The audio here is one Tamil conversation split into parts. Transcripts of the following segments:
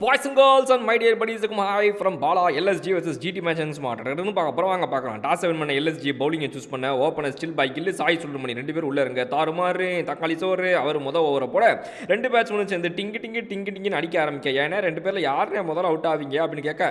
Boys and girls and my dear buddies, hi from Bala LSG versus GT matches மாட்டறதுன்னு அப்புறம் வாங்க பார்க்கலாம். டாஸ் 7 பண்ண LSG பவுலிங்கை சூஸ் பண்ண ஓபனர் ஸ்டில் பை கில்லு சாய் சுல்லுமணி ரெண்டு பேரும் உள்ள இருங்க தாறுமாறு தக்காளி சோறு அவர் ஓவரை போட ரெண்டு பேட்ஸ்மேனும் சேர்ந்து டிங்கின்னு அடிக்க ஆரம்பிக்க. ஏன்னா ரெண்டு பேர்ல யாருனே முதல்ல அவுட் ஆவீங்க அப்படின்னு கேட்க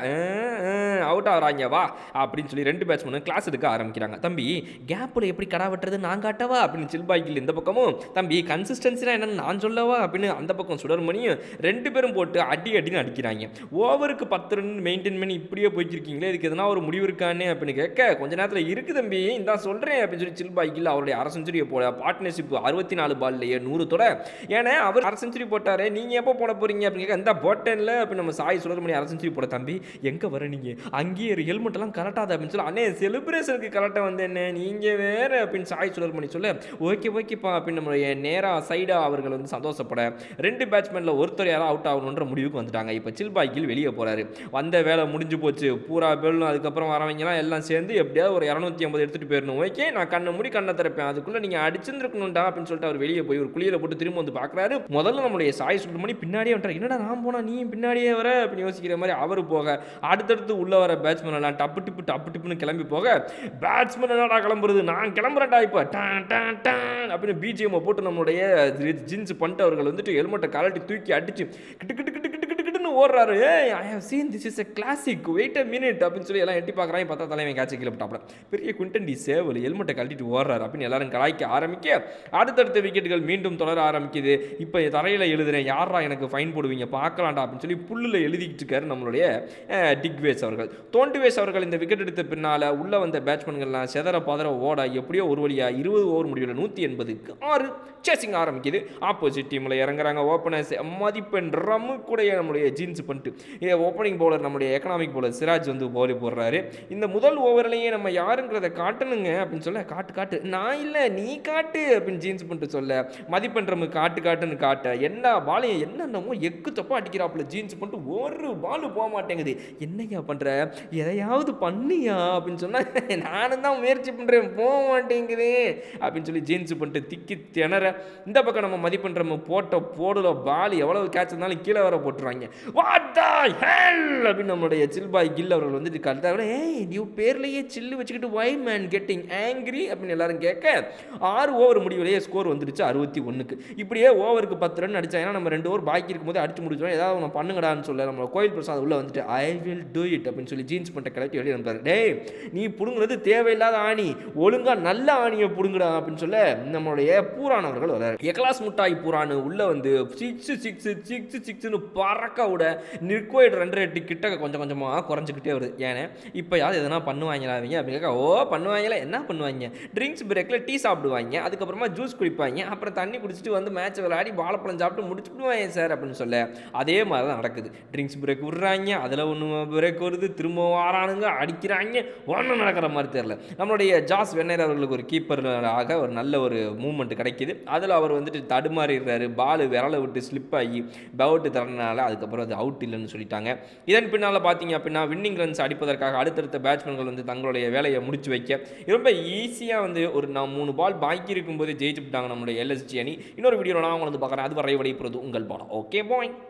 அவுட் ஆகிறாங்க வா அப்படின்னு சொல்லி ரெண்டு பேட்ஸ்மேனும் கிளாஸ் எடுக்க ஆரம்பிக்கிறாங்க. தம்பி கேப்பில் எப்படி கடா வெட்டுறது நான் காட்டவா அப்படின்னு சில் பை கில் இந்த பக்கமும், தம்பி கன்சிஸ்டன்சினா என்னன்னு நான் சொல்லவா அப்படின்னு அந்த பக்கம் சுடர்மணியும் ரெண்டு பேரும் போட்டு அடி அடிக்கிறாங்க. ஓவருக்கு 10 ரன் மெயின்டைன் பண்ணி இப்படியே போய்க்கிருக்கீங்களே, இதுக்கு எதனா ஒரு முடிவு இருக்கானே அப்படின்னு கேட்க, கொஞ்ச நேரத்தில் இருக்கு தம்பி இந்த சொல்கிறேன் அப்படின்னு சொல்லி சில் பாய்க்கில் அவருடைய அரை செஞ்சுரியை போட பார்ட்னர்ஷிப் 64 பால்லையே 100 தொட. ஏன்னா அவர் அரை செஞ்சுரி போட்டாரு, நீங்கள் எப்போ போட போறீங்க அப்படின்னு கேட்க, இந்த போட்டேன்ல அப்படின்னு நம்ம சாய் சுடர்மணி அரை செஞ்சுரி போட. தம்பி எங்கே வர நீங்கள் அங்கேயே ஹெல்மெட் எல்லாம் கரெக்டாக அப்படின்னு சொல்லி அண்ணே செலிப்ரேஷனுக்கு கரெக்டாக வந்து என்ன நீங்கள் வேற அப்படின்னு சாய் சுடர்மணி சொல்ல, ஓகேப்பா அப்படின்னு நம்மளுடைய நேராக சைடாக அவர்கள் வந்து சந்தோஷப்பட ரெண்டு பேட்ஸ்மேனில் ஒருத்தர் யாராவது அவுட் ஆகணுன்ற முடிவுக்கு வந்துட்டாங்க. இப்போ சில் பாய்க்கில் வெளியே போறாரு. வந்த வேலை முடிஞ்சு போச்சு, பூரா பெல்லும் அதுக்கப்புறம் வரவங்கலாம் எல்லாம் சேர்ந்து எப்படியாவது ஒரு 250 எடுத்துட்டு போயிடணும். ஓகே நான் கண்ணை திறப்பேன், அதுக்குள்ள நீங்க அடிச்சிருந்துருக்கணும்டா அப்படின்னு சொல்லிட்டு அவர் வெளியே போய் ஒரு குளியலை போட்டு திரும்ப வந்து பார்க்குறாரு. முதல்ல நம்மளுடைய சாய் சுல்லுமணி பின்னாடியே வந்துட்டார். என்னடா நான் போனா நீ பின்னாடியே வர அப்படின்னு யோசிக்கிற மாதிரி அவர் போக, அடுத்தடுத்து உள்ள வர பேட்ஸ்மேன் எல்லாம் டப்பு டிப்புன்னு கிளம்பி போக, பேட்ஸ்மேன் என்னடா கிளம்புறது நான் கிளம்புறேன்டா இப்போ அப்படின்னு பிஜிஎம் போட்டு நம்மளுடைய ஜீன்ஸ் பண்ணிட்டு அவர்கள் வந்துட்டு ஹெல்மெட்டை கலட்டி தூக்கி அடிச்சு கிட்டு ஓடுறாரு. I have seen this is a classic, wait a minute அப்படின்னு சொல்லி எல்லாம் எட்டி பார்க்குறாங்க. பார்த்தா தலைவன் கேட்ச கீழே போட்டாப்ல. பெரிய குவிண்டன் டி சேவல் ஹெல்மெட்டை கழட்டிட்டு ஓடுறாரு அப்படின்னு எல்லாரும் கலாய்க்க ஆரம்பிக்க, அடுத்தடுத்த விக்கெட்டுகள் மீண்டும் தொடர ஆரம்பிக்குது. இப்போ தரையில் எழுதுறேன், யாரா எனக்கு ஃபைன் போடுவீங்க பார்க்கலாம்டா அப்படின்னு சொல்லி புல்லில் எழுதிக்கிட்டு இருக்காரு நம்மளுடைய டிக்வேஸ் அவர்கள். தோண்டுவேஸ் அவர்கள் இந்த விக்கெட் எடுத்த பின்னால் உள்ள வந்த பேட்ஸ்மேன்கள்லாம் செதற பதற ஓட எப்படியோ ஒரு வழியா 20 ஓவர் முடிவில் 186 சேசிங் ஆரம்பிக்குது. ஆப்போசிட் டீமில் இறங்குறாங்க ஓப்பனர்ஸ். மதிப்பெண் ரம்மு கூட நம்மளுடைய ஜீன்ஸ் பண்ணிட்டு ஓப்பனிங் பவுலர் நம்முடைய எக்கனாமிக் பவுலர் சிராஜ் வந்து பவுல் போடுறாரு. இந்த முதல் ஓவர்லேயே நம்ம யாருங்கிறத காட்டணுங்க அப்படின்னு சொல்ல, காட்டு நான் இல்லை நீ காட்டு அப்படின்னு ஜீன்ஸ் பண்ணிட்டு சொல்ல, மதிப்பெண் ரம்மு காட்டுன்னு காட்ட என்ன பாலையை என்னென்னமோ எக்கு தப்பா அடிக்கிறாப்புல ஜீன்ஸ் பண்ணிட்டு ஒரு பால் போக மாட்டேங்குது. என்னையா பண்ற எதையாவது பண்ணியா அப்படின்னு சொன்னா, நானும் தான் முயற்சி பண்றேன் போக மாட்டேங்குது அப்படின்னு சொல்லி ஜீன்ஸ் பண்ணிட்டு திக்கி திணற, இந்த பக்கம் நம்ம மதிப்பெண் ரம்மு போடல பால் எவ்வளவு கேட்ச் இருந்தாலும் கீழே வர போட்டுருவாங்க. வாட் தி ஹெல் அப்படின்னு நம்மளுடைய சில் பாய் கில் அவர்கள் வந்துட்டு கரெக்டாக, ஏய் நீ பேர்லேயே சில்லு வச்சுக்கிட்டு வை மேன் கெட்டிங் ஆங்கிரி அப்படின்னு எல்லாரும் கேட்க, 6 ஓவர் முடிவிலேயே ஸ்கோர் வந்துடுச்சு 61க்கு. இப்படியே ஓவருக்கு 10 ரன் அடிச்சாங்கன்னா நம்ம 2 ஓவர் பாக்கி இருக்கும்போது அடிச்சு முடிச்சோம். ஏதாவது ஒன்று பண்ணுங்கடான்னு சொல்ல நம்ம கோயில் பிரசாத் உள்ள வந்துட்டு ஐ வில் டூ இட் அப்படின்னு சொல்லி ஜீன்ஸ் பண்ணிட்ட கிளப்பி வெளியே அனுப்பாரு. டேய் நீ புடுங்குறது தேவையில்லாத ஆணி, ஒழுங்கா நல்ல ஆணியை புடுங்குடா அப்படின்னு சொல்ல நம்மளுடைய பூரான் அவர்கள் வர்றாரு. எக்லாஸ் முட்டாய் பூரானு உள்ள வந்து 6 பறக்க விட நிர்கோய்டு ரன் ரேட்டு கிட்ட கொஞ்சம் கொஞ்சமாக குறைஞ்சிக்கிட்டே வருது. ஏன்னா இப்போ யாவது எதனா பண்ணுவாங்களா அவங்க அப்படின்னு கேட்க, பண்ணுவாங்களா என்ன பண்ணுவாங்க, ட்ரிங்க்ஸ் பிரேக்கில் டீ சாப்பிடுவாங்க, அதுக்கப்புறமா ஜூஸ் குடிப்பாங்க, அப்புறம் தண்ணி குடிச்சிட்டு வந்து மேட்ச் விளையாடி வாழைப்பழம் சாப்பிட்டு முடிச்சுடுவாங்க சார் அப்படின்னு சொல்ல, அதே மாதிரி தான் நடக்குது. ட்ரிங்க்ஸ் பிரேக் விடுறாங்க, அதில் ஒன்று பிரேக் வருது, திரும்ப வாரானுங்க அடிக்கிறாங்க, ஒன்றும் நடக்கிற மாதிரி தெரியல. நம்மளுடைய ஜாஸ் வென்னர் அவர்களுக்கு ஒரு கீப்பராக ஒரு நல்ல ஒரு மூவ்மெண்ட் கிடைக்கிது. அதில் அவர் வந்துட்டு தடுமாறிடுறாரு, பால் விரலை விட்டு ஸ்லிப் ஆகி பவுட்டு தரனால அதுக்கப்புறம் அது அவுட் இல்லைன்னு சொல்லிட்டாங்க. இதன் பின்னால் பார்த்தீங்க அப்படின்னா வின்னிங் ரன்ஸ் அடிப்பதற்காக அடுத்தடுத்த பேட்ஸ்மேன்கள் வந்து தங்களுடைய வேலையை முடிச்சு வைக்க ரொம்ப ஈஸியாக வந்து ஒரு 3 பால் பாக்கி இருக்கும்போது ஜெயிச்சுட்டாங்க நம்மளுடைய LSG அணி. இன்னொரு வீடியோவில் நான் உங்களை வந்து பார்க்குறேன். அது வரை விடைபெறுவது உங்கள் பாடம். Okay bye.